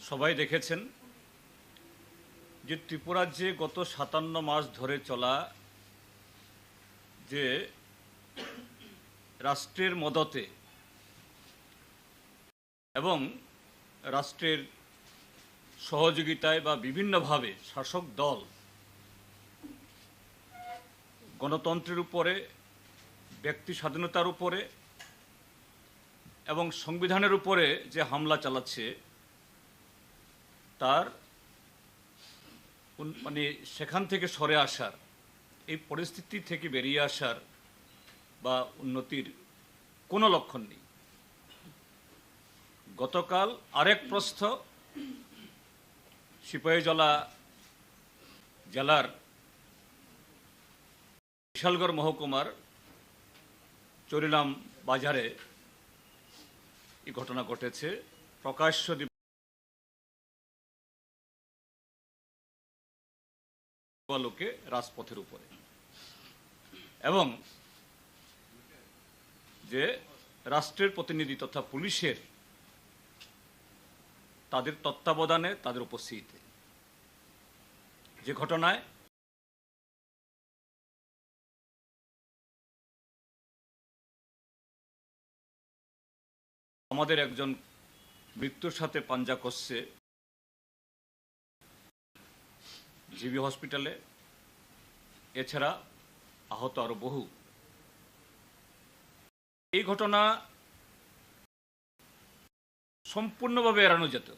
সবাই দেখেছেন যে ত্রিপুরাজ্যে গত ৫৭ মাস ধরে চলা যে রাষ্ট্রের মদতে এবং রাষ্ট্রের সহযোগিতায় বা বিভিন্নভাবে শাসক দল গণতন্ত্রের উপরে, ব্যক্তি স্বাধীনতার উপরে এবং সংবিধানের উপরে যে হামলা চালাচ্ছে তার মানে সেখান থেকে সরে আসার, এই পরিস্থিতি থেকে বেরিয়ে আসার বা উন্নতির কোনো লক্ষণ নেই। গতকাল আরেক প্রস্থ সিপাহীজলা জেলার বিশালগড় মহকুমার চরিলাম বাজারে এই ঘটনা ঘটেছে। প্রকাশ্য লোকে রাজপথের উপরে এবং যে রাষ্ট্রের প্রতিনিধি তথা পুলিশের তাদের তত্ত্বাবধানে, তাদের উপস্থিতিতে যে ঘটনায় আমাদের একজন মৃত্যুর সাথে পাঞ্জা কষছে জিবি হসপিটালে, এছাড়া আহত আরো বহু। এই ঘটনা সম্পূর্ণভাবে এড়ানো যেত।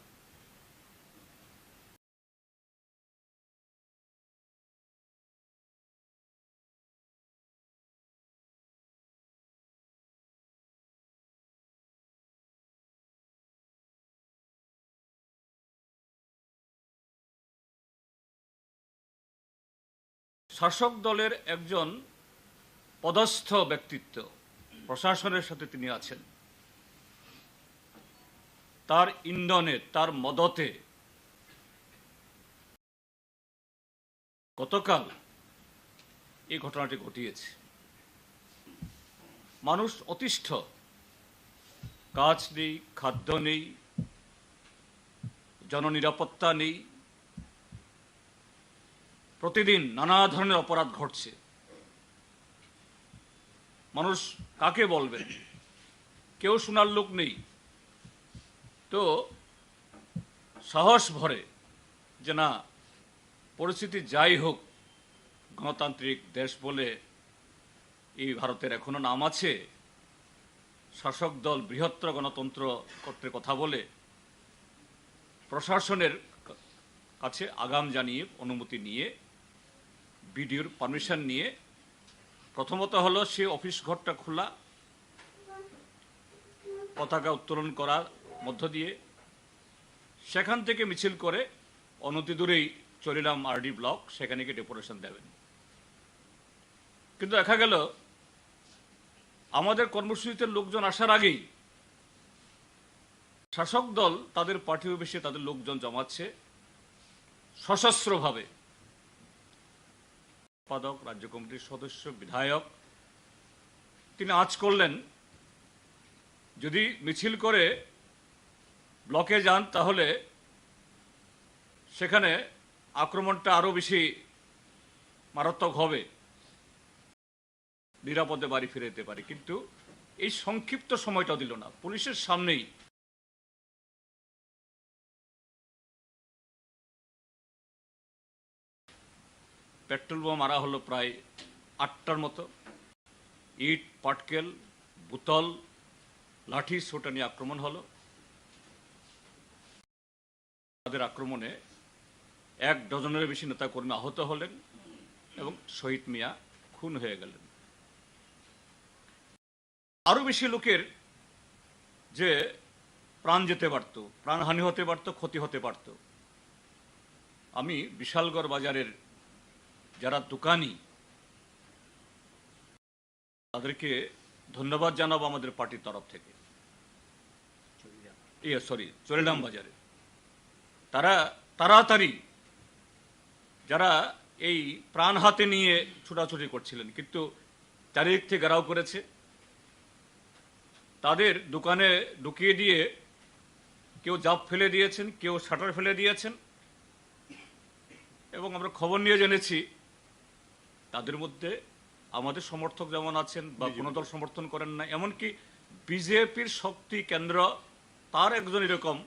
শাসক দলের একজন পদস্থ ব্যক্তিত্ব, প্রশাসনের সাথে তিনি আছেন, তার ইন্ধনে, তার মদতে গতকাল এই ঘটনাটি ঘটিয়েছে। মানুষ অতিষ্ঠ, কাজ নেই, খাদ্য নেই, জননিরাপত্তা নেই, প্রতিদিন নানা ধরনের অপরাধ ঘটছে। মানুষ কাকে বলবেন? কেউ শোনার লোক নেই। তো সাহস ভরে যে না, পরিস্থিতি যাই হোক, গণতান্ত্রিক দেশ বলে এই ভারতের এখনো নাম আছে, শাসক দল বৃহত্তর গণতন্ত্র করতে কথা বলে প্রশাসনের কাছে আগাম জানিয়ে, অনুমতি নিয়ে, বিডিওর পারমিশন নিয়ে, প্রথমত হলো সে অফিস ঘরটা খোলা, পতাকা উত্তোলন করার মধ্য দিয়ে সেখান থেকে মিছিল করে অনতি দূরেই চরিলাম আরডি ব্লক, সেখানে গিয়ে ডেপুটেশন দেবেন। কিন্তু দেখা গেল আমাদের কর্মসূচিতে লোকজন আসার আগেই শাসক দল তাদের পার্টি অফিসে তাদের লোকজন জমাচ্ছে সশস্ত্রভাবে। সম্পাদক, রাজ্য কমিটির সদস্য, বিধায়ক তিনি আজ করলেন যদি মিছিল করে ব্লকে যান তাহলে সেখানে আক্রমণটা আরো বেশি মারাত্মক হবে, নিরাপদে বাড়ি ফিরে যেতে পারে। কিন্তু এই সংক্ষিপ্ত সময়টা দিল না, পুলিশের সামনেই পেট্রোল বোমা মারা হলো প্রায় ৮টার মতো, ইট, পাটকেল, বোতল, লাঠি সোটা নিয়ে আক্রমণ হলো। তাদের আক্রমণে ১ ডজনের বেশি নেতাকর্মী আহত হলেন এবং শহীদ মিয়া খুন হয়ে গেলেন। আরো বেশি লোকের যে প্রাণ যেতে পারত, প্রাণহানি হতে পারত, ক্ষতি হতে পারত। আমি বিশালগড় বাজারের যারা দোকানি তাদেরকে ধন্যবাদ জানাবো আমাদের পার্টির তরফ থেকে। চরিলাম বাজারে তারা তাড়াতাড়ি, যারা এই প্রাণ হাতে নিয়ে ছুটাছুটি করছিলেন কিন্তু চারিদিক থেকে ঘেরাও করেছে, তাদের দোকানে ঢুকিয়ে দিয়ে কেউ জাপ ফেলে দিয়েছেন, কেউ শাটার ফেলে দিয়েছেন, এবং আমরা খবর নিয়ে জেনেছি তাদের মধ্যে আমাদের সমর্থক যেমন আছেন বা কোনো দল সমর্থন করেন না, এমনকি বিজেপির শক্তি কেন্দ্র তার একজন এরকম,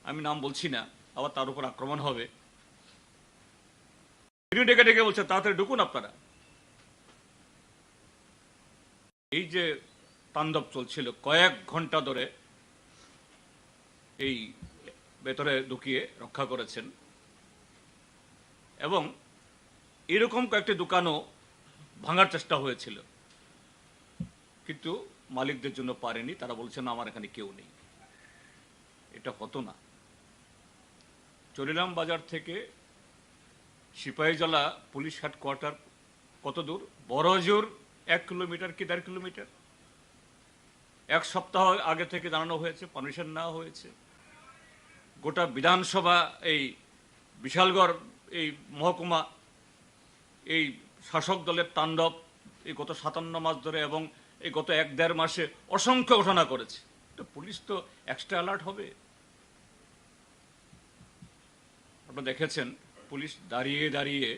আমি নাম বলছি না, আবার তার উপর আক্রমণ হবে, তিনি ডেকে ডেকে বলছে তাড়াতাড়ি ঢুকুন আপনারা। এই যে তাণ্ডব চলছিল কয়েক ঘন্টা ধরে, এই ভেতরে ঢুকিয়ে রক্ষা করেছেন, এবং এরকম কয়েকটি দোকানও ভাঙার চেষ্টা হয়েছিল, কিন্তু মালিকদের জন্য পারেনি। তারা বলছেন আমার এখানে কেউ নেই। এটা হতো না। চরিলাম বাজার থেকে সিপাহীজলা পুলিশ হেডকোয়ার্টার কত দূর? বড়জোর 1 কিলোমিটার কি 1.5 কিলোমিটার। 1 সপ্তাহ আগে থেকে জানানো হয়েছে, পারমিশন নেওয়া হয়েছে। গোটা বিধানসভা, এই বিশালগড়, এই মহকুমা, এই শাসক দলের তাণ্ডব এই গত 57 মাস ধরে এবং এই গত 1-1.5 মাসে অসংখ্য ঘটনা করেছে। তো পুলিশ তো এক্সট্রা অ্যালার্ট হবে। আপনারা দেখেছেন পুলিশ দাঁড়িয়ে দাঁড়িয়ে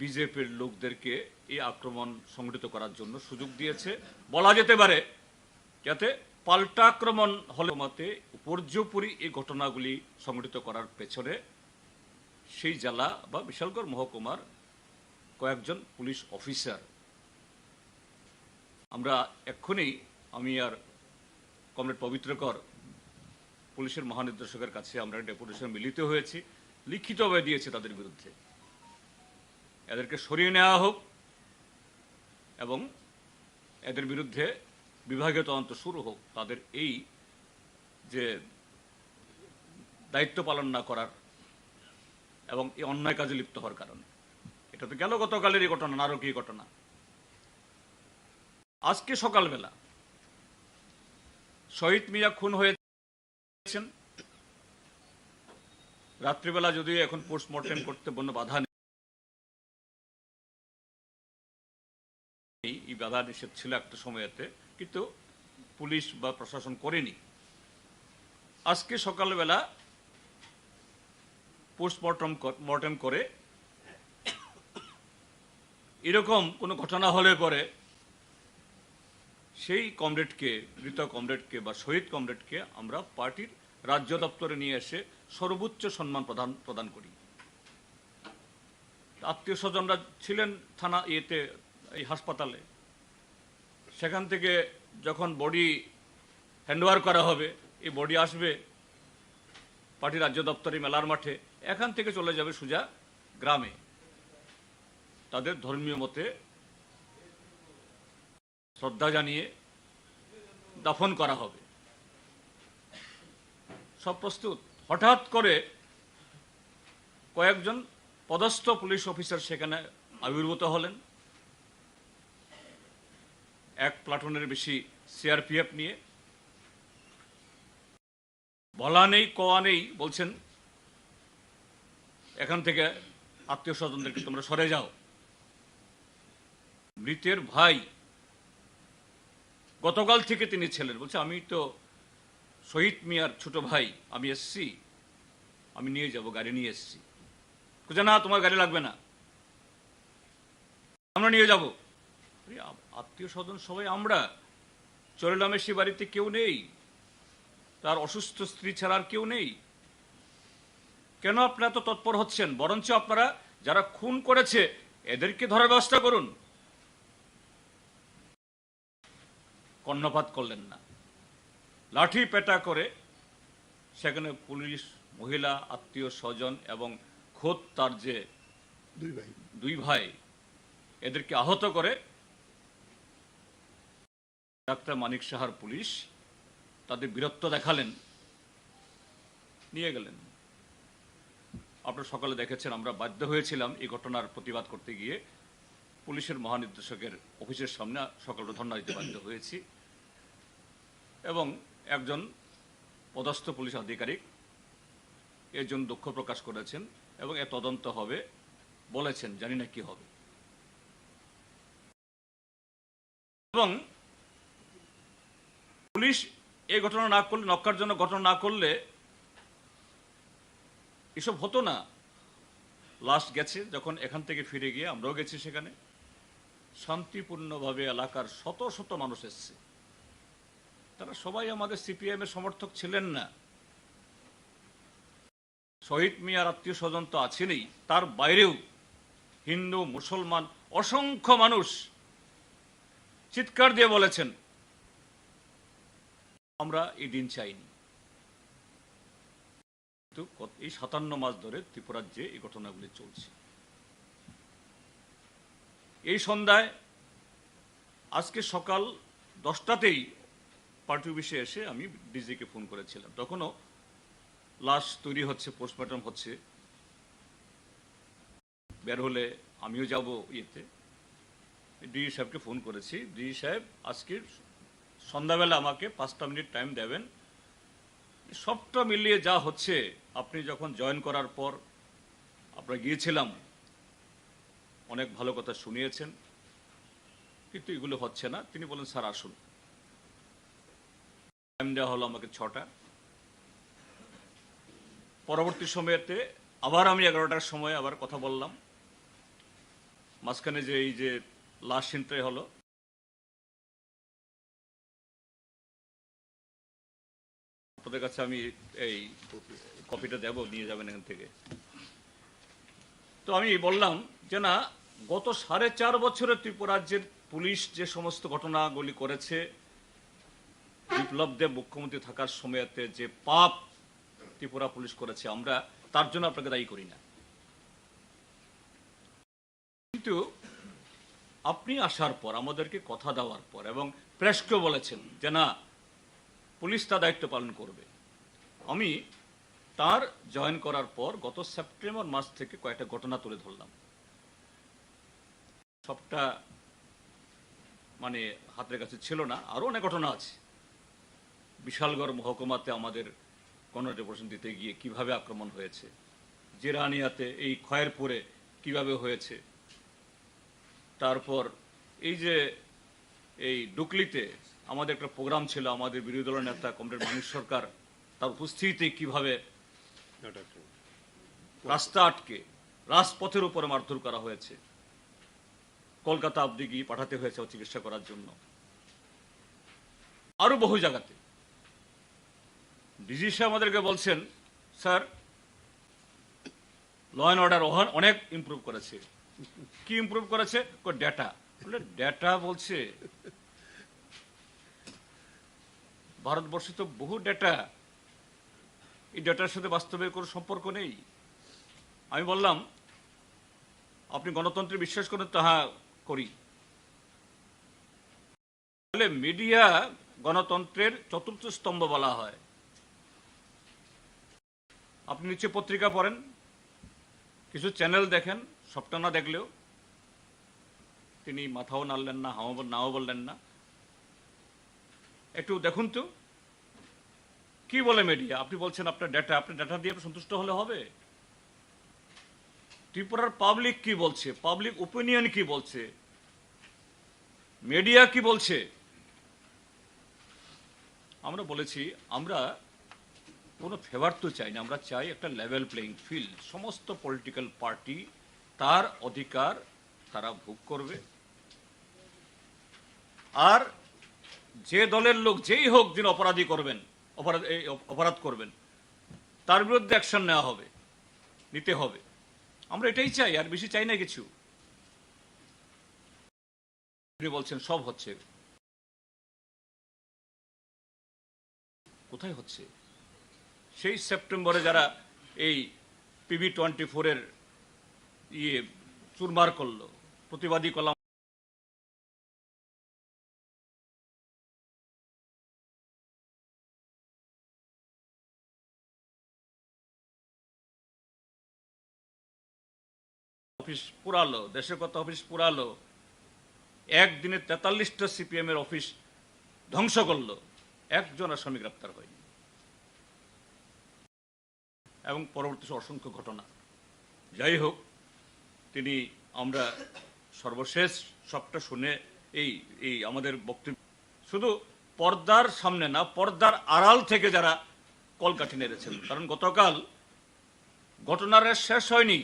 বিজেপির লোকদেরকে এই আক্রমণ সংগঠিত করার জন্য সুযোগ দিয়েছে। বলা যেতে পারে যাতে পাল্টা আক্রমণ হলে মতে উপর্যুপরি এই ঘটনাগুলি সংগঠিত করার পেছনে সেই জেলা বা বিশালগড় মহকুমার কয়েকজন পুলিশ অফিসার। আমরা এক্ষুনি, আমি আর কমরেড পবিত্রকর পুলিশের মহানির্দেশকের কাছে আমরা ডেপুটেশন মিলিত হয়েছি, লিখিতভাবে দিয়েছে তাদের বিরুদ্ধে এদেরকে সরিয়ে নেওয়া হোক এবং এদের বিরুদ্ধে বিভাগীয় তদন্ত শুরু হোক। তাদের এই যে দায়িত্ব পালন না করার এবং এই অন্যায় কাজে লিপ্ত হওয়ার কারণে। এটা তো গেল গতকালেরই ঘটনা, নারকীয় ঘটনা। আজকে সকালবেলা শহীদ মিয়া খুন হয়েছেন। রাত্রিবেলা যদিও এখন পোস্টমর্টেম করতে কোনো বাধা নেই, এই বাধা নিষেধ ছিল একটা সময়তে, কিন্তু পুলিশ বা প্রশাসন করেনি। আজকে সকালবেলা পোস্টমর্টেম করে এরকম কোনো ঘটনা হলে পরে সেই কমরেডকে, মৃত কমরেডকে বা শহীদ কমরেডকে আমরা পার্টির রাজ্য দপ্তরে নিয়ে এসে সর্বোচ্চ সম্মান প্রদান করি। আত্মীয় স্বজনরা ছিলেন থানা এই হাসপাতালে, সেখান থেকে যখন বডি হ্যান্ডওভার করা হবে, এই বডি আসবে পার্টি রাজ্য দপ্তরে মেলার মাঠে, এখান থেকে চলে যাবে সোজা গ্রামে, তাদের ধর্মীয় মতে শ্রদ্ধা জানিয়ে দাফন করা হবে। সব প্রস্তুত। হঠাৎ করে কয়েকজন পদস্থ পুলিশ অফিসার সেখানে আবির্ভূত হলেন, 1 প্লাটুনের বেশি সিআরপিএফ নিয়ে। বলা নেই কওয়া নেই, বলছেন এখান থেকে আত্মীয় স্বজনদেরকে তোমরা সরে যাও। মৃতের ভাই গতকাল থেকে তিনি ছিলেন, বলছে আমি তো শহীদ মিয়ার ছোট ভাই, আমি এসছি, আমি নিয়ে যাব, গাড়ি নিয়ে এসছি। না, তোমার গাড়ি লাগবে না, আমরা নিয়ে যাব। আত্মীয় স্বজন সবাই আমরা, চরিলামের সে বাড়িতে কেউ নেই, তার অসুস্থ স্ত্রী ছাড়া আর কেউ নেই। কেন আপনারা তো তৎপর হচ্ছেন? বরঞ্চ আপনারা যারা খুন করেছে এদেরকে ধরার ব্যবস্থা করুন। কর্ণপাত করলেন না, লাঠি পেটা করে সেখানে পুলিশ, মহিলা, আত্মীয় স্বজন এবং খোদ তার যে দুই ভাই এদেরকে আহত করে ডাক্তার মানিক সাহার পুলিশ তাদের বীরত্ব দেখালেন, নিয়ে গেলেন। আপনারা সকালে দেখেছেন, আমরা বাধ্য হয়েছিলাম এই ঘটনার প্রতিবাদ করতে গিয়ে পুলিশের মহানির্দেশকের অফিসের সামনে সকালে ধর্ণা দিতে বাধ্য হয়েছি, এবং একজন পদস্থ পুলিশ আধিকারিক এর জন্য দুঃখ প্রকাশ করেছেন এবং এ তদন্ত হবে বলেছেন, জানি না কি হবে। এবং পুলিশ এই ঘটনা না করলে, নক্কারজনক ঘটনা না করলে এসব হতো না। লাস্ট গেছে যখন এখান থেকে ফিরে গিয়ে, আমরাও গেছি সেখানে, শান্তিপূর্ণভাবে এলাকার শত শত মানুষ এসছে। তারা সবাই আমাদের সিপিআইএম এর সমর্থক ছিলেন না। শহীদ মিয়ার আত্মীয় স্বজন তো আছেনই, তার বাইরেও হিন্দু, মুসলমান অসংখ্য মানুষ চিৎকার দিয়ে বলেছেন আমরা এই দিন চাইনি। কিন্তু এই 57 মাস ধরে ত্রিপুরাজ্যে এই ঘটনাগুলি চলছে। এই সন্ধ্যায়, আজকে সকাল 10টাতেই পার্টি অফিসে এসে আমি ডিজিকে ফোন করেছিলাম। তখনও লাশ তৈরি হচ্ছে, পোস্টমর্টম হচ্ছে। বের হলে আমিও যাব ইয়েতে। ডিজি সাহেবকে ফোন করেছি। ডিজি সাহেব আজকের সন্ধ্যাবেলা আমাকে 5টা মিনিট টাইম দেবেন। সবটা মিলিয়ে যা হচ্ছে, আপনি যখন জয়েন করার পর আমরা গিয়েছিলাম, অনেক ভালো কথা শুনিয়েছেন, কিন্তু এগুলো হচ্ছে না। তিনি বলেন স্যার আসুন। টাইম দেওয়া হলো আমাকে 6টা। পরবর্তী সময়েতে আবার আমি 11টার সময় আবার কথা বললাম। মাঝখানে যে এই যে লাশ ছিনতাই হলো, আপনাদের কাছে আমি এই কপিটা দেব, নিয়ে যাবেন এখান থেকে। তো আমি বললাম যে না, গত 4.5 বছরে ত্রিপুরাজ্যের পুলিশ যে সমস্ত ঘটনাগুলি করেছে, বিপ্লব দেব মুখ্যমন্ত্রী থাকার সময়তে যে পাপ ত্রিপুরা পুলিশ করেছে, আমরা তার জন্য আপনাকে দায়ী করি না। কিন্তু আপনি আসার পর, আমাদেরকে কথা দেওয়ার পর, এবং প্রেসকেও বলেছেন যে না, পুলিশ তার দায়িত্ব পালন করবে। আমি তার জয়েন করার পর গত সেপ্টেম্বর মাস থেকে কয়েকটা ঘটনা তুলে ধরলাম। সবটা মানে হাতের কাছে ছিল না, আরো অনেক ঘটনা আছে। বিশালগড় মহকুমাতে আমাদের গণডেপুটেশন দিতে গিয়ে কিভাবে আক্রমণ হয়েছে, জিরানিয়াতে, এই খয়েরপুরে কিভাবে হয়েছে, তারপর এই যে এই ডুকলিতে আমাদের একটা প্রোগ্রাম ছিল, আমাদের বিরোধী দলের নেতা কমরেড মানিক সরকার, তার উপস্থিতিতে কিভাবে রাস্তা আটকে রাজপথের উপরে মারধর করা হয়েছে, কলকাতা অব্দি গিয়ে পাঠাতে হয়েছে চিকিৎসা করার জন্য, আরো বহু জায়গাতে। ডিজি সাহেব আমাদেরকে বলছেন স্যার ল অ্যান্ড অর্ডার অনেক ইমপ্রুভ করেছে। কি ইমপ্রুভ করেছে? ডেটা। বলে ডেটা বলছে, ভারতবর্ষে তো বহু ডেটা, এই ডেটার সাথে বাস্তবের কোনো সম্পর্ক নেই। আমি বললাম আপনি গণতন্ত্রে বিশ্বাস করেন? তো হ্যাঁ করি। তাহলে মিডিয়া গণতন্ত্রের চতুর্থ স্তম্ভ বলা হয়। আপনি নিচে পত্রিকা পড়েন, কিছু চ্যানেল দেখেন, সবটা না দেখলেও। তিনি মাথাও নাড়লেন না, নাও বললেন না। একটু দেখুন তো কি বলে মিডিয়া। আপনি বলছেন আপনার ডেটা, আপনি ডেটা দিয়ে সন্তুষ্ট হলে হবে? ত্রিপুরার পাবলিক কি বলছে, পাবলিক ওপিনিয়ন কি বলছে, মিডিয়া কি বলছে? আমরা বলেছি আমরা কোনো ফেভার তো চাই না, আমরা চাই একটা লেভেল প্লেইং ফিল্ড। সমস্ত পলিটিক্যাল পার্টি তার অধিকার তারা ভোগ করবে, আর যে দলের লোক যেই হোক যিনি অপরাধ করবেন তার বিরুদ্ধে অ্যাকশন নেওয়া হবে, নিতে হবে। আমরা এটাই চাই, আর বেশি চাই না কিছু। আপনি বলছেন সব হচ্ছে, কোথায় হচ্ছে? সেই সেপ্টেম্বরে যারা এই PB24 চুরমার করলো, প্রতিবাদী কলাম অফিস পুরালো, দেশের কথা অফিস পুরালো, একদিনে 43টা CPIM এর অফিস ধ্বংস করলো, একজন আসামি গ্রেপ্তার হয়নি। এবং পরবর্তী অসংখ্য ঘটনা। যাই হোক, আমরা সর্বশেষ সবটা শুনে এই আমাদের বক্তব্য, শুধু পর্দার সামনে না, পর্দার আড়াল থেকে যারা কলকাঠি নেড়েছেন। কারণ গতকাল ঘটনার শেষ হয়নি।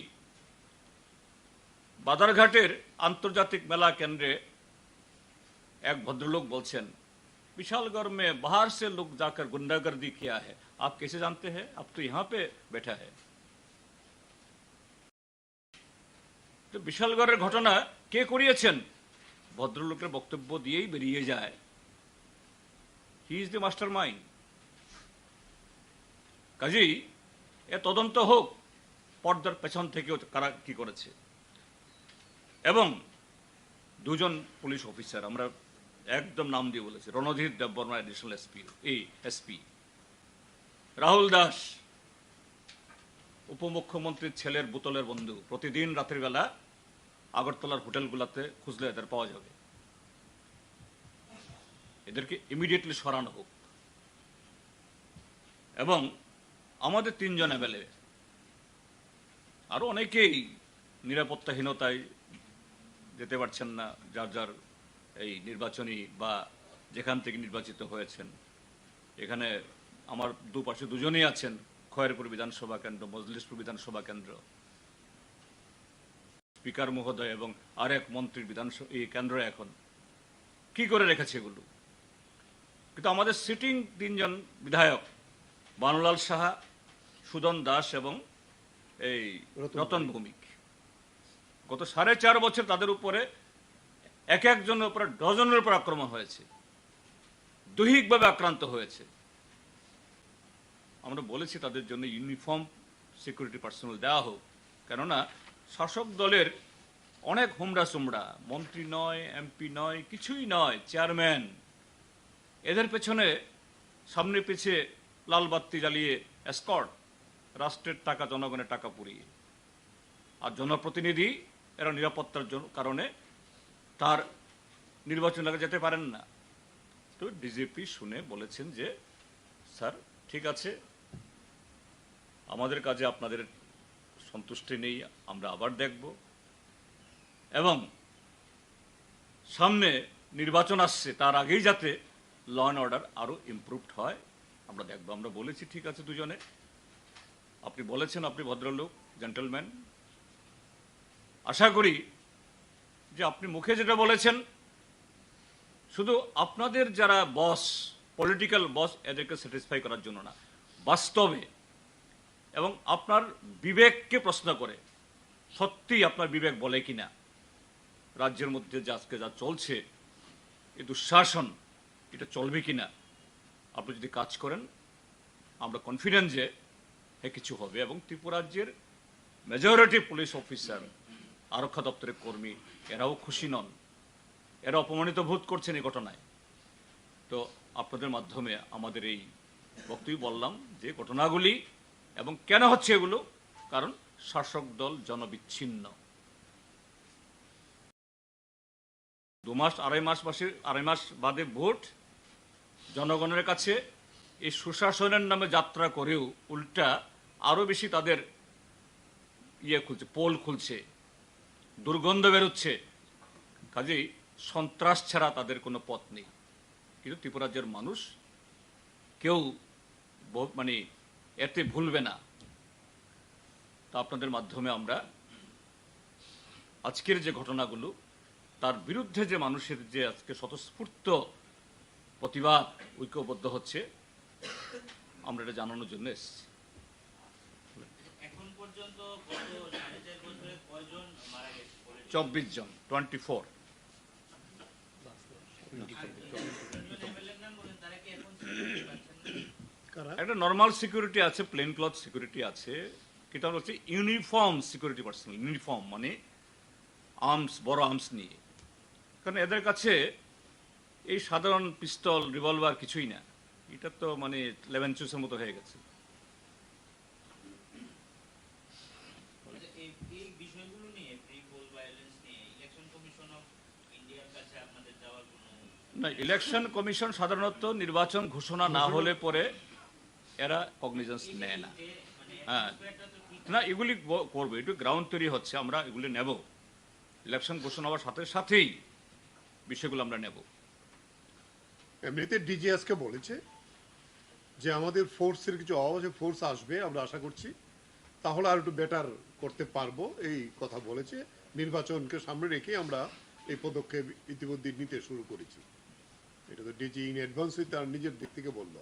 বাদারঘাটের আন্তর্জাতিক মেলা কেন্দ্রে এক ভদ্রলোক বলছেন, विशालगढ़ में बाहर से लोग जाकर गुंडागर्दी किया है, आप कैसे जानते हैं, आप तो यहाँ पे बैठा है। তো বিশালগড়ের ঘটনা কে করিয়েছেন, ভদ্রলোকের বক্তব্য দিয়েই বেরিয়ে যায়, he is the master mind. কাজেই এ তদন্ত হোক পর্দার পেছন থেকেও কারা কি করেছে। এবং দুজন পুলিশ অফিসার, আমরা একদম নাম দিয়ে বলেছি, রণধীর দেববর্মা এডিশনাল এসপি, রাহুল দাস উপমুখ্যমন্ত্রীর ছেলের বোতলের বন্ধু, প্রতিদিন রাতের বেলা আগরতলার হোটেলগুলোতে খুঁজলে এদের পাওয়া যাবে। এদেরকে ইমিডিয়েটলি সরানো হোক। এবং আমাদের তিনজন এমএলএ, আরো অনেকেই নিরাপত্তাহীনতায় যেতে পারছেন না, যার যার এই নির্বাচনী বা যেখান থেকে নির্বাচিত হয়েছেন। এখানে আমার দুপাশে দুজনেই আছেন, খয়েরপুর বিধানসভা কেন্দ্র, মজলিশপুর বিধানসভা কেন্দ্র, স্পিকার মহোদয় এবং আরেক মন্ত্রীর বিধানসভা এই কেন্দ্র। এখন কি করে রেখেছে এগুলো? কিন্তু আমাদের সিটিং তিনজন বিধায়ক, বানুলাল সাহা, সুদন দাস এবং এই রতন ভৌমিক, গত 4.5 বছর তাদের উপরে এক একজনের উপরে ডজনের উপর আক্রমণ হয়েছে, দৈহিকভাবে আক্রান্ত হয়েছে। আমরা বলেছি তাদের জন্য ইউনিফর্ম সিকিউরিটি পার্সোনাল দেওয়া হোক, কেননা শাসক দলের অনেক হুমড়া সুমড়া, মন্ত্রী নয়, এমপি নয়, কিছুই নয়, চেয়ারম্যান, এদের পেছনে সামনে পিছিয়ে লাল বাতি জ্বালিয়ে এসকর্ট, রাষ্ট্রের টাকা, জনগণের টাকা পুড়িয়ে। আর জনপ্রতিনিধি এরা নিরাপত্তার কারণে তার নির্বাচন এলাকায় যেতে পারেন না। তো ডিজিপি শুনে বলেছেন যে স্যার ঠিক আছে, আমাদের কাজে আপনাদের সন্তুষ্টি নেই, আমরা আবার দেখব, এবং সামনে নির্বাচন আসছে, তার আগেই যাতে ল অ্যান্ড অর্ডার আরো ইমপ্রুভড হয় আমরা দেখব। আমরা বলেছি ঠিক আছে দুজনে, আপনি বলেছেন, আপনি ভদ্রলোক, জেন্টলম্যান, আশা করি যে আপনি মুখে যেটা বলেছেন শুধু আপনাদের যারা বস, পলিটিক্যাল বস, এদেরকে স্যাটিসফাই করার জন্য না, বাস্তবে এবং আপনার বিবেককে প্রশ্ন করে, সত্যি আপনার বিবেক বলে কিনা রাজ্যের মধ্যে যে আজকে যা চলছে, এই দুঃশাসন, এটা চলবে কিনা, আপনি যদি কাজ করেন আমরা কনফিডেন্ট যে কিছু হবে। এবং ত্রিপুরা রাজ্যের মেজরিটি পুলিশ অফিসার, আরক্ষা দপ্তরের কর্মী, এরাও খুশি নন, এরা অপমানিত বোধ করছেন এই ঘটনায়। তো আপনাদের মাধ্যমে আমাদের এই বক্তব্য বললাম যে ঘটনাগুলি এবং কেন হচ্ছে এগুলো, কারণ শাসক দল জনবিচ্ছিন্ন। 2 মাস, আড়াই মাস বাদে ভোট, জনগণের কাছে এই সুশাসনের নামে যাত্রা করেও উল্টা আরো বেশি তাদের খুলছে, পোল খুলছে, দুর্গন্ধ বেরোচ্ছে। কাজেই সন্ত্রাস ছাড়া তাদের কোনো পথ নেই। কিন্তু ত্রিপুরা রাজ্যের মানুষ কেউ মানে এতে ভুলবে না। তা আপনাদের মাধ্যমে আমরা আজকের যে ঘটনাগুলো, তার বিরুদ্ধে যে মানুষের যে আজকে স্বতঃস্ফূর্ত প্রতিবাদ, ঐক্যবদ্ধ হচ্ছে, আমরা এটা জানানোর জন্য এসেছি। এখন পর্যন্ত গত 4.5 বছরে কয়জন মারা গেছে? 24 জন, 24। একটা নর্মাল সিকিউরিটি আছে, প্লেন ক্লথ সিকিউরিটি আছে, এটা হচ্ছে ইউনিফর্ম সিকিউরিটি পার্সোনাল। ইউনিফর্ম মানে আর্মস, বড় আর্মস নিয়ে। কারণ এদের কাছে এই সাধারণ পিস্তল, রিভলভার কিছুই না, এটা তো মানে লেভেনচুসের মতো হয়ে গেছে। না, ইলেকশন কমিশন সাধারণত নির্বাচন ঘোষণা না হলে পরে এরা কগনিজেন্স নেয় না। হ্যাঁ, না, এগুলি করবে, একটু গ্রাউন্ড তৈরি হচ্ছে, আমরা এগুলি নেব। ইলেকশন ঘোষণা হওয়ার সাথে সাথেই বিষয়গুলো আমরা নেব। এমনিতে ডিজি আজকে বলেছে যে আমাদের ফোর্সের কিছু অভাব আছে, ফোর্স আসবে আমরা আশা করছি, তাহলে আর একটু বেটার করতে পারবো এই কথা বলেছে। নির্বাচনকে সামনে রেখে আমরা এই পদক্ষেপ ইতিমধ্যে নিতে শুরু করেছি। এটা তো ডিজি ইন অ্যাডভান্সই তার নিজের দিক থেকে বললো।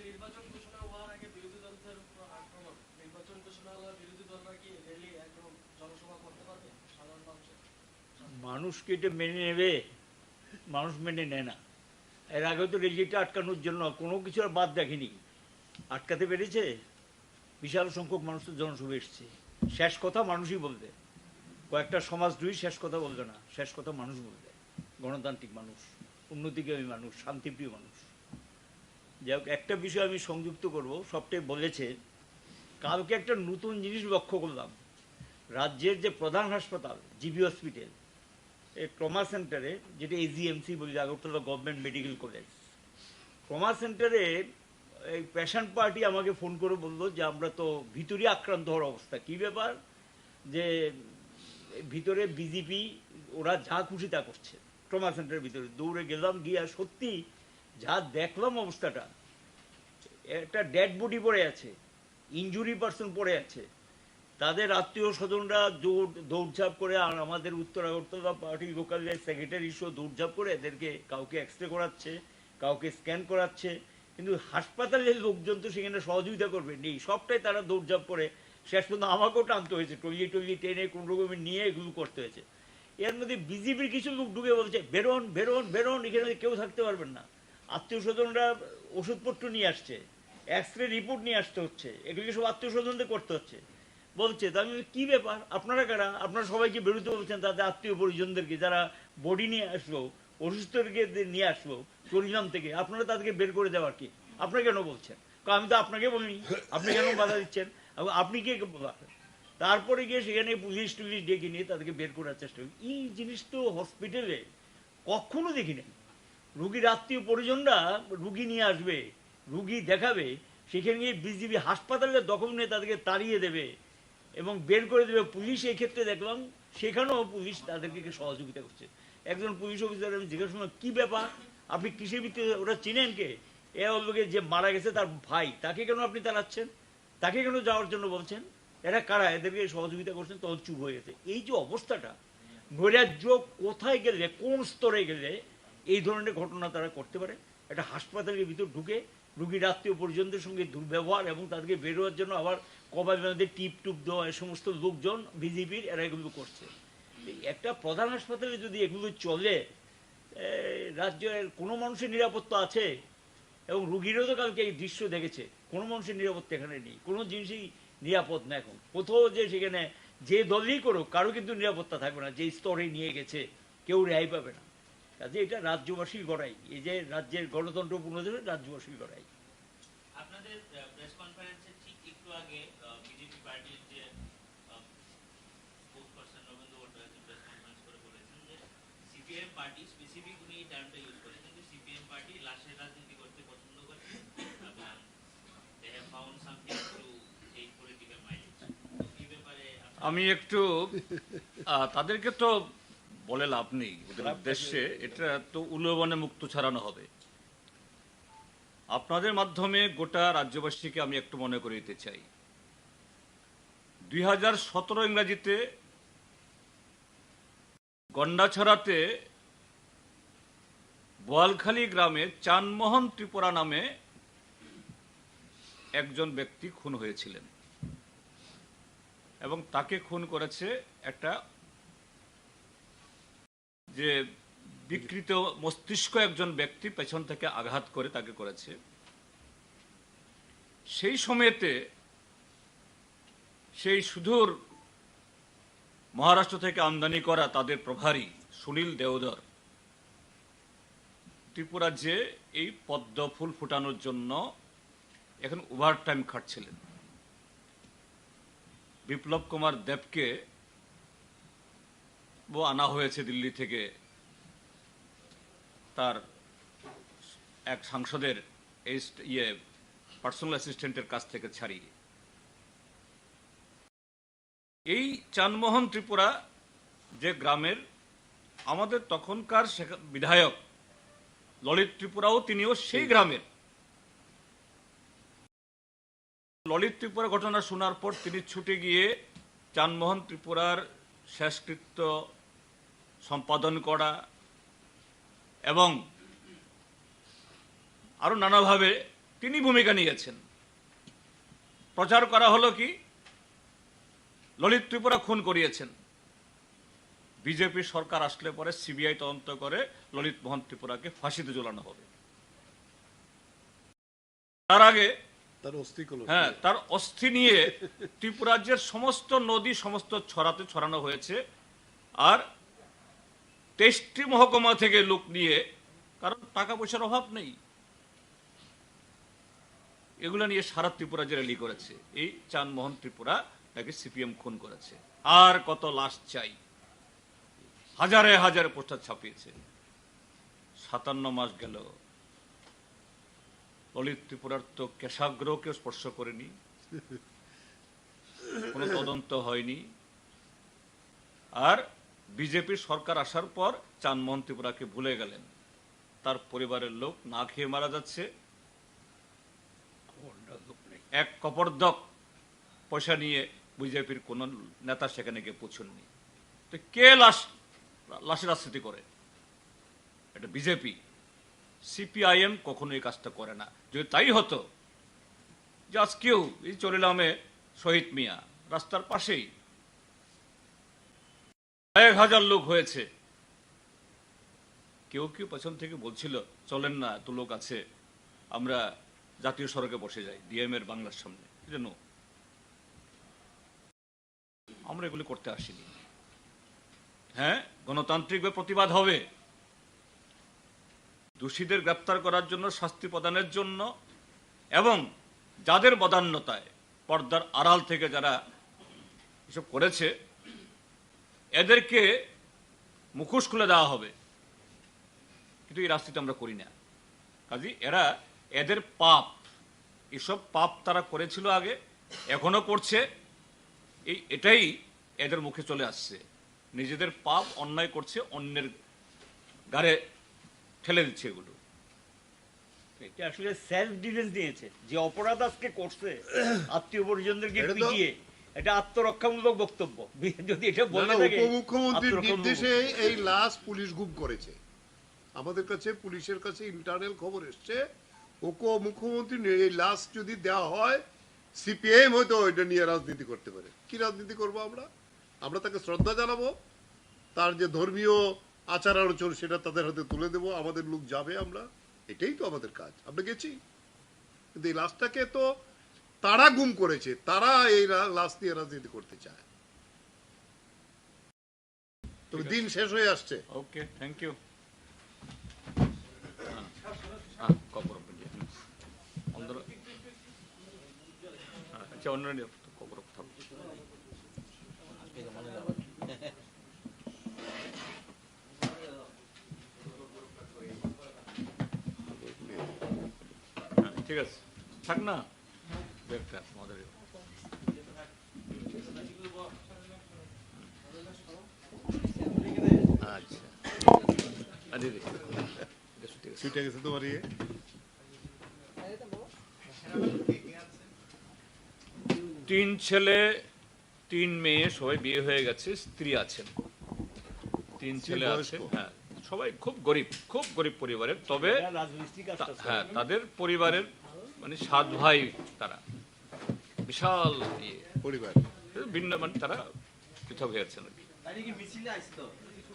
নির্বাচন ঘোষণা হওয়ার আগে বিরোধী দলদের উপর আক্রমণ, নির্বাচন ঘোষণা হলে বিরোধী দলরা কি র্যালি একদম জনসভা করতে পারবে সাধারণ মানুষের? মানুষকে এটা মেনে নেবে? মানুষ মেনে নেয় না। এর আগে তো রেলিটা আটকানোর জন্য কোনো কিছু আর বাদ দেখেনি, আটকাতে পেরেছে? বিশাল সংখ্যক মানুষ তো জনসভা এসছে। শেষ কথা মানুষই বলবে, কয়েকটা সমাজদ্রোহী শেষ কথা বলবে না, শেষ কথা মানুষ বলবে। গণতান্ত্রিক মানুষ, উন্নতিগামী মানুষ, শান্তিপ্রিয় মানুষ। যাই হোক, একটা বিষয় আমি সংযুক্ত করব, সবটাই বলেছে। কালকে একটা নতুন জিনিস লক্ষ্য করলাম, রাজ্যের যে প্রধান হাসপাতাল জিবি হসপিটাল, এই ট্রমা সেন্টারে, যেটা এজিএমসি বলি, Agartala government medical college, trauma সেন্টারে এই পেশেন্ট পার্টি আমাকে ফোন করে বললো যে আমরা তো ভিতরে আক্রান্ত হওয়ার অবস্থা। কি ব্যাপার? যে ভিতরে বিজেপি ওরা যা খুশি তা করছে ট্রমা সেন্টারের ভিতরে। দৌড়ে গেলাম, গিয়ে সত্যি যা দেখলাম অবস্থাটা, একটা ডেড বডি পড়ে আছে, ইনজুরি পার্সন পড়ে আছে, তাদের আত্মীয় স্বজনরা দৌড়ঝাঁপ করে, আর আমাদের উত্তর আগরতলা পার্টি লোকাল সেক্রেটারি সহ দৌড়ঝাঁপ করে এদেরকে কাউকে এক্সরে করাচ্ছে, কাউকে স্ক্যান করাচ্ছে। কিন্তু হাসপাতালের লোকজন তো সেখানে সহযোগিতা করবে নেই, সবটাই তারা দৌড়ঝাঁপ করে। শেষ পর্যন্ত আমাকেও টানতে হয়েছে, টলি টেনে কোন রকমের নিয়ে এগুলো করতে হয়েছে। এর মধ্যে বিজেপির কিছু লোক ঢুকে বলছে বেরোন বেরোন বেরোন, এখানে কেউ থাকতে পারবেন না। আত্মীয় স্বজনরা ওষুধপত্র নিয়ে আসছে, এক্সরে রিপোর্ট নিয়ে আসতে হচ্ছে, এগুলি সব আত্মীয় স্বজনদের করতে হচ্ছে। বলছে তা আমি কি ব্যাপার, আপনারা কারা? আপনারা সবাইকে বেরোতে বলছেন, তাদের আত্মীয় পরিজনদেরকে, যারা বডি নিয়ে আসলো, অসুস্থকে নিয়ে আসলো চরিলাম থেকে, আপনারা তাদেরকে বের করে দেওয়ার কি? আপনারা কেন বলছেন? আমি তো আপনাকে বলিনি, আপনি কেন বাধা দিচ্ছেন? আপনি কে বলার? তারপরে গিয়ে সেখানে পুলিশ টুলিশ ডেকে নিয়ে তাদেরকে বের করার চেষ্টা করি। এই জিনিস তো হসপিটালে কখনো দেখি নাই। রুগীর আত্মীয় পরিজনরা রুগী নিয়ে আসবে, রুগী দেখাবে, সেখানে গিয়ে বিজিবি হাসপাতালে দখল নিয়ে তাদেরকে তাড়িয়ে দেবে এবং বের করে দেবে। পুলিশ এই ক্ষেত্রে দেখলাম সেখানেও পুলিশ তাদেরকে সহযোগিতা করছে। একজন পুলিশ অফিসার আমি জিজ্ঞাসা করলাম কি ব্যাপার, আপনি কিসের ভিত্তিতে, ওরা চিনেন কে? এ লোকে যে মারা গেছে তার ভাই, তাকে কেন আপনি তাড়াচ্ছেন? তাকে কেন যাওয়ার জন্য বলছেন? এরা কারা? এদেরকে সহযোগিতা করছেন, তখন চুপ হয়ে গেছে। এই যে অবস্থাটা, নৈরাজ্য কোথায় গেলে, কোন স্তরে গেলে এই ধরনের ঘটনা তারা করতে পারে? একটা হাসপাতালের ভিতর ঢুকে রুগীর আত্মীয় পরিজনদের সঙ্গে দুর্ব্যবহার এবং তাদেরকে বেরোয়ার জন্য আবার কবাই টিপ টুপ দেওয়া, এই সমস্ত লোকজন বিজেপির, এরা এগুলো করছে। একটা প্রধান হাসপাতালে যদি এগুলো চলে, রাজ্যের কোনো মানুষের নিরাপত্তা আছে? এবং রুগীরও তো কালকে এই দৃশ্য দেখেছে, কোনো মানুষের নিরাপত্তা এখানে নেই, কোনো জিনিসই নিরাপদ না এখন কোথাও। যে সেখানে যে দলই করুক, কারো কিন্তু নিরাপত্তা থাকবে না, যে স্তরে নিয়ে গেছে কেউ রেহাই পাবে না। কাজে এটা রাজ্যবাসীর গড়াই, এই যে রাজ্যের গণতন্ত্র পুনরুদ্ধার রাজ্যবাসীর গড়াই। আপনাদের প্রেস কনফারেন্সে ঠিক একটু আগে বিজেপি পার্টির যে spokesperson Rabindra Bhattacharya press conference করে বলেছেন যে সিপিআইএম পার্টি, স্পেসিফিক উনি এই টার্মটা ইউজ করেছেন যে সিপিআইএম পার্টি লাশের রাজনীতি করতে পছন্দ করে এবং they have found something to take political mileage. এই ব্যাপারে আমি একটু তাদেরকে তো বলে লাভ নেই, ওদের উদ্দেশ্যে এটা তো উলবনে মুক্ত ছড়ানো হবে। আপনাদের মাধ্যমে গোটা রাজ্যবাসীকে আমি একটু মনে করে দিতে চাই, 2017 ইংরাজিতে গন্ডাছড়াতে বোয়ালখালী গ্রামে চানমোহন ত্রিপুরা নামে একজন ব্যক্তি খুন হয়েছিলেন এবং তাকে খুন করেছে একটা যে বিকৃত মস্তিষ্ক একজন ব্যক্তি পেছন থেকে আঘাত করে তাকে করেছে। সেই সময়তে সেই সুদূর মহারাষ্ট্র থেকে আমদানি করা তাদের প্রভারী সুনীল দেওধর ত্রিপুরা যে এই পদ্ম ফুল ফুটানোর জন্য এখন ওভারটাইম খাটছিলেন। বিপ্লব কুমার দেবকে আনা হয়েছে দিল্লি থেকে তার এক সাংসদের পার্সোনাল অ্যাসিস্ট্যান্টের কাছ থেকে ছাড়িয়ে। এই চানমোহন ত্রিপুরা যে গ্রামের আমাদের তখনকার বিধায়ক ললিত ত্রিপুরাও তিনিও সেই গ্রামের। ললিত ত্রিপুরা ঘটনা শোনার পর তিনি ছুটে গিয়ে চানমোহন ত্রিপুরার শেষকৃত্য সম্পাদন করা এবং আরো নানাভাবে তিনি ভূমিকা নিয়েছেন। প্রচার করা হলো কি ললিত ত্রিপুরা খুন করিয়েছেন। বিজেপি সরকার আসলে পরে সিবিআই তদন্ত করে ললিত মোহন ত্রিপুরাকে ফাঁসিতে ঝোলানো হবে। তার আগে তার অস্থি নিয়ে ত্রিপুরাজ্যের সমস্ত নদী সমস্ত ছড়ানো হয়েছে। আর 23টি মহকুমা থেকে লোক নিয়ে, কারণ টাকা পয়সার অভাব নেই, এগুলো নিয়ে সারা ত্রিপুরা যে র্যালি করেছে। এই চানমোহন ত্রিপুরা তাকে সিপিএম খুন করেছে। আর কত লাশ চাই? হাজারে হাজারে পোস্টার ছাপিয়েছে। 57 মাস গেল, ললিত ত্রিপুরার তো কেশাগ্রকেও স্পর্শ করেনি, কোনো তদন্ত হয়নি। আর বিজেপি সরকার আসার পর চানমোহন ত্রিপুরাকে ভুলে গেলেন। তার পরিবারের লোক না খেয়ে মারা যাচ্ছে, এক কপর্দক পয়সা নিয়ে বিজেপির কোন নেতা সেখানে গিয়ে পৌঁছননি। তো কে লাশের রাজনীতি করে? এটা বিজেপি। সিপিআইএম কখনো এই কাজটা করে না। যদি তাই হতো, যে আজকেও এই চরিলামে শহীদ মিয়া রাস্তার পাশেই 1000 লোক হয়েছে, কেউ কেউ পেছন থেকে বলছিল চলেন না, এত লোক আছে, আমরা জাতীয় সড়কে বসে যাই ডিএম এর বাংলার সামনে। জানো, আমরা এগুলি করতে আসিনি। হ্যাঁ, গণতান্ত্রিকভাবে প্রতিবাদ হবে, দোষীদের গ্রেপ্তার করার জন্য, শাস্তি প্রদানের জন্য, এবং যাদের বদান্যতায় পর্দার আড়াল থেকে যারা এসব করেছে এদেরকে মুখোশ খুলে দেওয়া হবে। কিন্তু এই রাজনীতি আমরা করি না। কাজে এদের পাপ, এসব পাপ তারা করেছিল আগে, এখনো করছে, এটাই এদের মুখে চলে আসছে। নিজেদের পাপ অন্যায় করছে, অন্যের গাড়ে ঠেলে দিচ্ছে। এগুলো এটা আসলে সেলফ ডিফেন্স নিয়েছে। যে অপরাধ আজকে করছে আত্মীয় পরিজনদেরকে পিটিয়ে, এটা আত্মরক্ষামূলক বক্তব্য। যদি এটা বলে থাকে, উপমুখ্যমন্ত্রীর নির্দেশে এই লাশ পুলিশ গুম করেছে। আমাদের কাছে পুলিশের কাছে ইন্টারনাল খবর এসছে, উপমুখ্যমন্ত্রী এই লাশ যদি দেওয়া হয়, সিপিআইএম হয়তো এটা নিয়ে রাজনীতি করতে পারে। কি রাজনীতি করবো আমরা? আমরা তাকে শ্রদ্ধা জানাবো, তার যে ধর্মীয় আচার আলোচন সেটা তাদের হাতে তুলে দেবো, আমাদের লোক যাবে, আমরা এটাই তো আমাদের কাজ। আমরা গেছি, কিন্তু এই লাশটাকে তো তারা গুম করেছে, তারা এই লাশ নিয়ে রাজনীতি করতে চায়। তবে দিন শেষ হয়ে আসছে। ওকে, থ্যাংক ইউ। আচ্ছা, অন্য খবর থাকবে। ঠিক আছে, থাক না ব্যাগটা আমাদের। আচ্ছা, ছুটে গেছে তোমার ইয়ে। 3 ছেলে 3 মেয়ে, সবাই বিয়ে হয়ে গেছে, স্ত্রী আছেন, 3 ছেলে আছে। হ্যাঁ, সবাই খুব গরিব পরিবারের। তবে হ্যাঁ, তাদের পরিবারের মানে 7 ভাই, তারা বিশাল পরিবার, ভিন্ন, মানে তারা পৃথক হয়েছেন আর কি।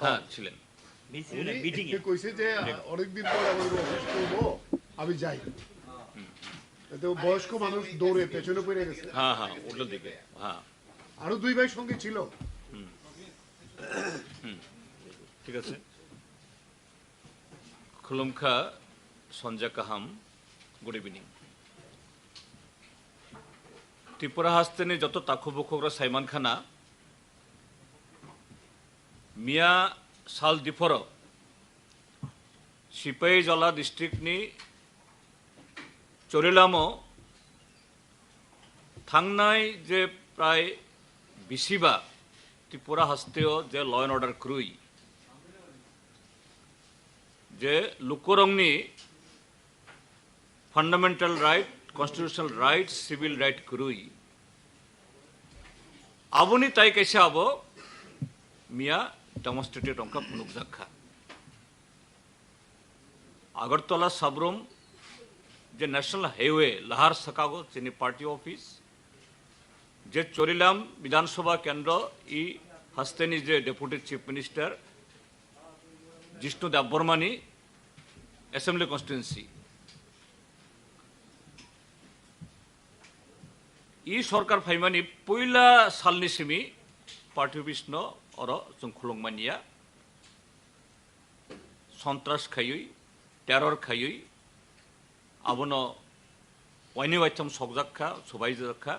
হ্যাঁ, ছিলেন। কইছে যে অনেকদিন পর আমাদের অফিস করবো, আমি যাই। বয়স্ক মানুষ দৌড়ে পেছনে পড়ে গেছে। হ্যাঁ হ্যাঁ, ওটার দিকে। হ্যাঁ, আরো 2 ভাই সঙ্গে ছিল। ঠিক আছে। খুলুমখা সঞ্জয় কাহাম, গুড ইভিনিং। ত্রিপুরা হাসতে যত তাকুবুকুরা সাইমান খানা मिया साल दिफर सिपाही जला डिस्ट्रिक्टनि चरिलामो थांनाय जे प्राय बिसिबा त्रिपुरा हस्तेओ जे ल एंड अर्डर क्रुई যে লুকরংনি fundamental right constitutional right civil right কুরুই আবনি তাই কাইছে আবো মিয়া ডেমনস্ট্রেটেড অঙ্কা পুনুকজাখা আগরতলা সাবরুম যে ন্যাশনাল হাইওয়ে লাহার সকাগো চিনি পার্টি অফিস যে চরিলাম বিধানসভা কেন্দ্র ই হাস্তেনি যে ডেপুটি চিফ মিনিস্টার জিষ্ণু দেববর্মানি অ্যাসেম্বলি কনস্টিটুয়েন্সি ই সরকার ফাইমানি পয়লা সালনি সিমি পার্টি অফিস ন অর जों खुलुंगमानिया সন্ত্রাস খাইयै টেরর খাইयै আবনো ওয়াইনি ওয়াইথম সকজাখা সবাইজাখা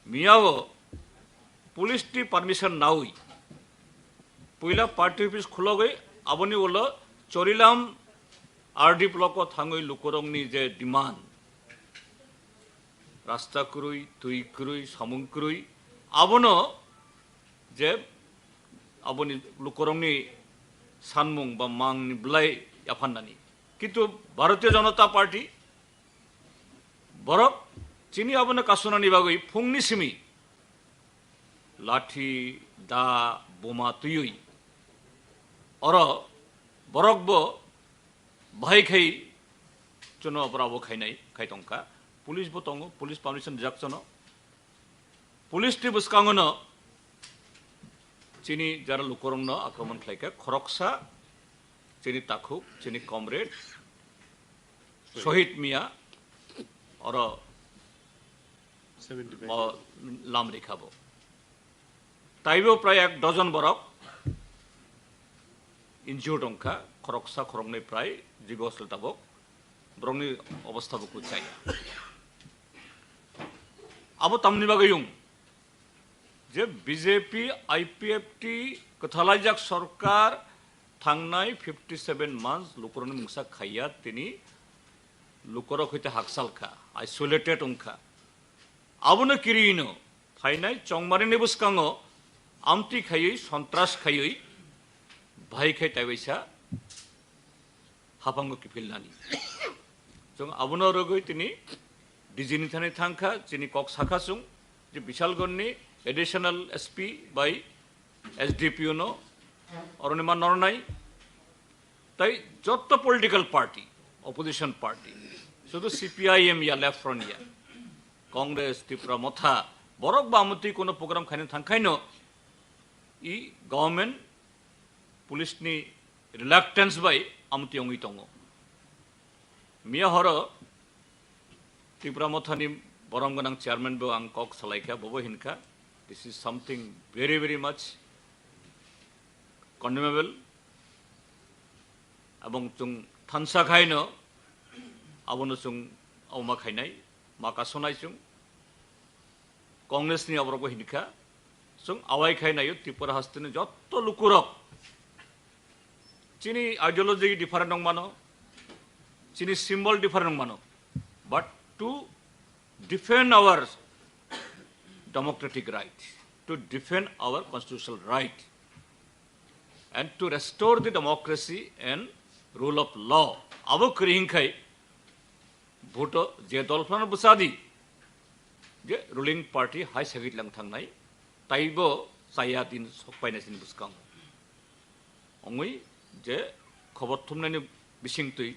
মিয়াও পুলিশটি পারমিশন নাউই পয়লা পার্টি অফিস খুলগৈ আবনি ওলো চরিলাম আরডি ব্লক থাঙ্গৈ লুকরংনি যে ডিমান্ড রাস্তা কুরুই তুই কুরুই সামুং কুরুই আবনো যে আবনি লুকরংনি সানমুং বা মাংনি ব্লাই ইয়াফান্নানি কিন্তু ভারতীয় জনতা পার্টি বরক চিনি আবনে কাসুনানি বাগৈ ফুংনি সিমি লাঠি দা বোমা তুই অর বরকবো ভাই খাই চুন অপরাবো খাইনাই খাইতংকা পুলিশ বো তঙ্গ পুলিশ পারমিশন যাকছন পুলিশ টি বুসকাঙ্গন চিনি যারা লুকরংন আক্রমণ খাইকা খরকসা চিনি তাকুক চিনি কমরেড শহীদ মিয়া অর 75 লাম রেখাবো তাইবেও প্রায় 1 ডজন বরক ইনজিওর্ড অংখা খরকসা খরংनै প্রায় জীব অশ্লীলতাবক বরংনি অবস্থাবকু চাই আবো তামনি বাগৈং যে বিজেপি আইপিএফটি কথালাইজাক সরকার থাংনাই 57 মান্থস লুকরংনি মুংসা খাইয়া তিনি লুকরক হইতে হাকসালখা আইসোলেটেড অংখা আবনো কিরিনো ফাইনাই চংমারিনি বুসকাঙ্গ আমতি খাইयै সন্ত্রাস খাইयै ভাই খাই তাইবাইসা হাফাঙ্গ কিফিলনানি जों আবনো রগৈ তিনি ডিজিনি থানে থাংখা চিনি কক সাখাসুং যে বিশালগড়নি এডিশনাল এসপি বাই এসডিপিও নো অরণিমা নরনাই তাই যত পলিটিক্যাল পার্টি অপোজিশন পার্টি শুধু সিপিআইএম ইয়া লেফট ফ্রন্ট ইয়া কংগ্রেস ত্রিপুরা মথা বরক বা আমতি কোনো প্রোগ্রাম খাইনে থাংখাইনো ই গভর্নমেন্ট পুলিশনি রিলাক্টেন্স বাই আমতি অঙ্গি তঙ্গ মিয়া হর ত্রিপুরা মথানি বরম গনাং চেয়ারম্যান বো आं कक सलाइखा बबो हिनखा this is something very very much condemnable এবং जों थानसा खाइनो आबनो जों अमा खाइनाय माकासनाय जों कांग्रेसनि अबरबो हिनखा जों आवाय खाइनाय त्रिपुरा हास्तेनि जत्त लुकुरक चिनी आइडियोलॉजी डिफरेंट दं मानो चिनी सिम्बल डिफरेंट दं मानो but to defend our democratic right, to defend our constitutional right, and to restore the democracy and rule of law. Abo kringkai voto je dolfan busadi je ruling party hai sagit lang thangnai taibo saya din sokpaina sin buskang ongui je khobor thumnani bisingtui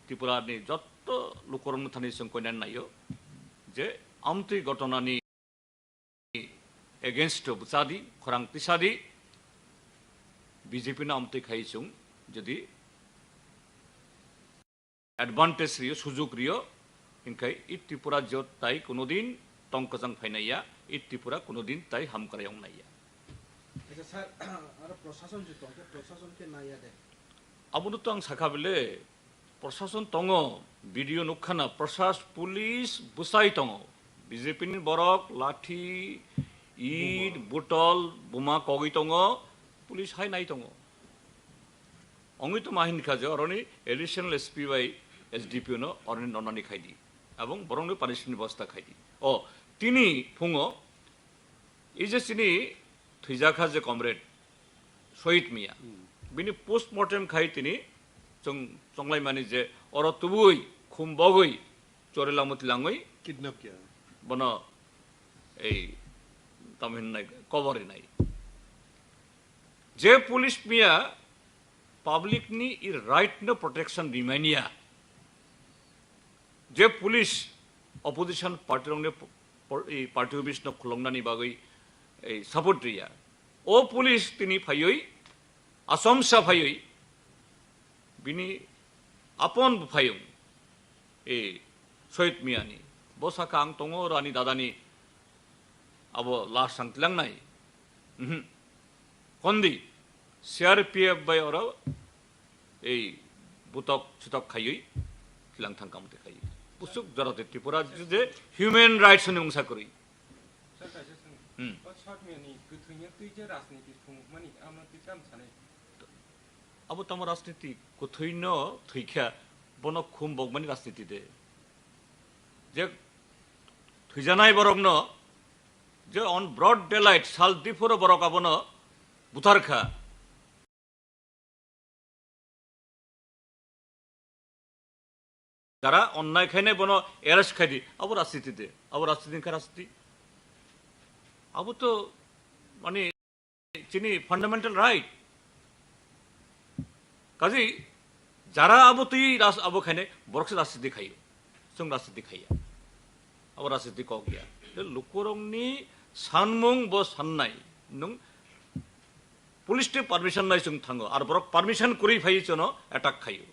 ত্রিপুরানি যত লুকরং Thani जों কইনান নাইयो যে Amati ঘটনানি against বুসাদি খরাং তিসাদি BJP না আমতি খাইছুং যদি advantage Rio সুযোগ Rio Inkai ই ত্রিপুরা জত তাই কোনোদিন টংকজাং ফাইনাইয়া ই ত্রিপুরা কোনোদিন তাই হামকারায়ং নাইয়া আচ্ছা স্যার আর প্রশাসন যে প্রশাসনকে নাইয়া দে আবুনো তো আং সাখাবেলে प्रशासन तंग वीडियो नुखाना प्रशास पुलिस बुसाई तंग बीजेपी नि बरक लाठी ईट बोतल बोमा कगै तंग पुलिस हाय नाय तंग अंगि तो माहिन खाजे अरनि एडिशनल एसपी बाय एसडीपी नो अरनि ननानि खाइदि एवं बरंनि पानिशनि व्यवस्था खाइदि ओ तिनि फुङो इजे सिनि थैजाखा जे कमरेड शहीद मिया बिनि पोस्टमर्टम खाइ तिनि चंगलाई मानी जे और तुबुई खुम बगई चोरेलामत लांगई किडनैप किया बना ए तमिन नाई कवरी नाई जे पुलिस मिया पब्लिक नी इ राइट न प्रोटेक्शन रिमाइनिया जे पुलिस अपोजिशन पार्टी रंगने पार्टी ऑफिस न खुलंगनानी बागई ए सपोर्ट रिया ओ पुलिस तिनी फायई असम सा फायई बिनी अपन फायं ए शहीद मियानी बसाका आं दङ रानी दादानी अब लास्ट सांतलांनाय कन्दी CRPF बाय और ए बुतक सुतक खायई तिलांथां कामते खायई पुसुक जराते त्रिपुरा जे ह्यूमन राइट्स नि उंसा करि अब तम राजनीति कथैन थैख्या बन खुम बगमानि राजनीति दे जे थैजानाय बरक न जे अन ब्रड डेलाइट साल दिफोर बरक आबन बुथारखा যারা অন্যায় খাইনে বন এরেস্ট খাইদি আবু রাজনীতিতে আবু রাজনীতি খা রাজনীতি আবু তো মানে চিনি ফান্ডামেন্টাল রাইট কাজী যারা আবু তুই আবু খাইনে বরকসে রাজনীতি খাইও जों राजनीति खाया अब राजनीति कौ गया लुकुरंगनि सानमुं ब साननाय नों पुलिस टे पारमिशन नाय जों थाङो आरो बरक पारमिशन करि फायो जन अटैक खायो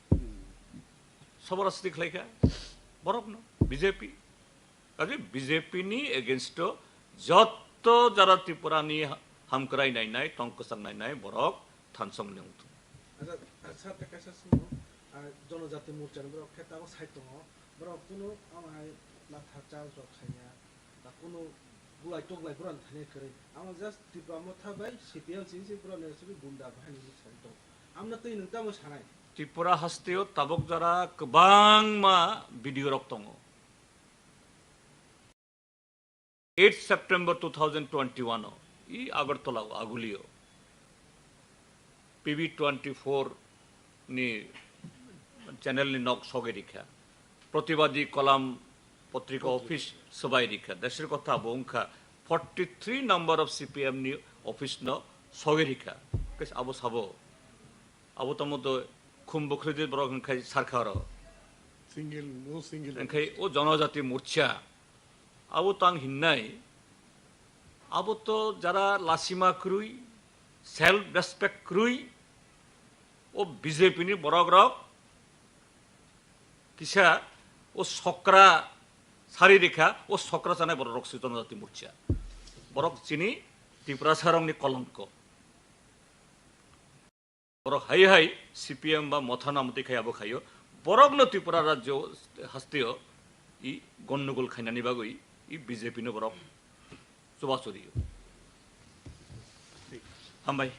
सब राजनीति खालायखा बरक न बीजेपी काजे बीजेपी नि एगेंस्ट जत जारा त्रिपुरानि हामक्राय नायनाय टंकसां नायनाय बरक थानसं नेउथु अच्छा तेकासा सुनो जनजाति मोर्चानि बरक खेताव साइट दङ बरक कुनु आमाय लाथा चाल जक खाया दा कुनु गुलाय टगलाय पुरान थाने करे आमा जस्ट त्रिपुरा मथा बाय CPL सिनसि पुरा नेसबि गुन्दा बाहायनि साइट दं आमना तै नोंता मो सानाय त्रिपुरा हास्तेयाव ताबक जारा गोबां मा भिडिअ रक दङ 8 सेप्टेम्बर 2021 इ आगरतलाव आगुलियो PB24 नि चैनल नि नक सगे रिखा प्रतिवादी कलाम पत्रिका ऑफिस सबाई रिखा देशर कथा बंखा 43 नंबर ऑफ CPIM नि ऑफिस न सगे रिखा केस आबो साबो आबो तमतो खुम बखरिदे बरक खाय सरकार सिंगल नो सिंगल खाय ओ जनजाति मोर्चा आबो तां हिन्नाय आबो तो जरा लासिमा क्रुई सेल्फ रेस्पेक्ट क्रुई ओ बीजेपी नि बरक रक किसा ओ सकरा सारी रेखा ओ सकरा जानाय बरक रक जनजाति मोर्चा बरक चिनी त्रिपुरा सारंनि कलंक बरक हाय हाय CPIM बा मथा नामते खायाबो खायो बरक न त्रिपुरा राज्य हास्तेय इ गन्नगोल खायनानि बागै इ बीजेपी न बरक सुबासुरियो हामबाय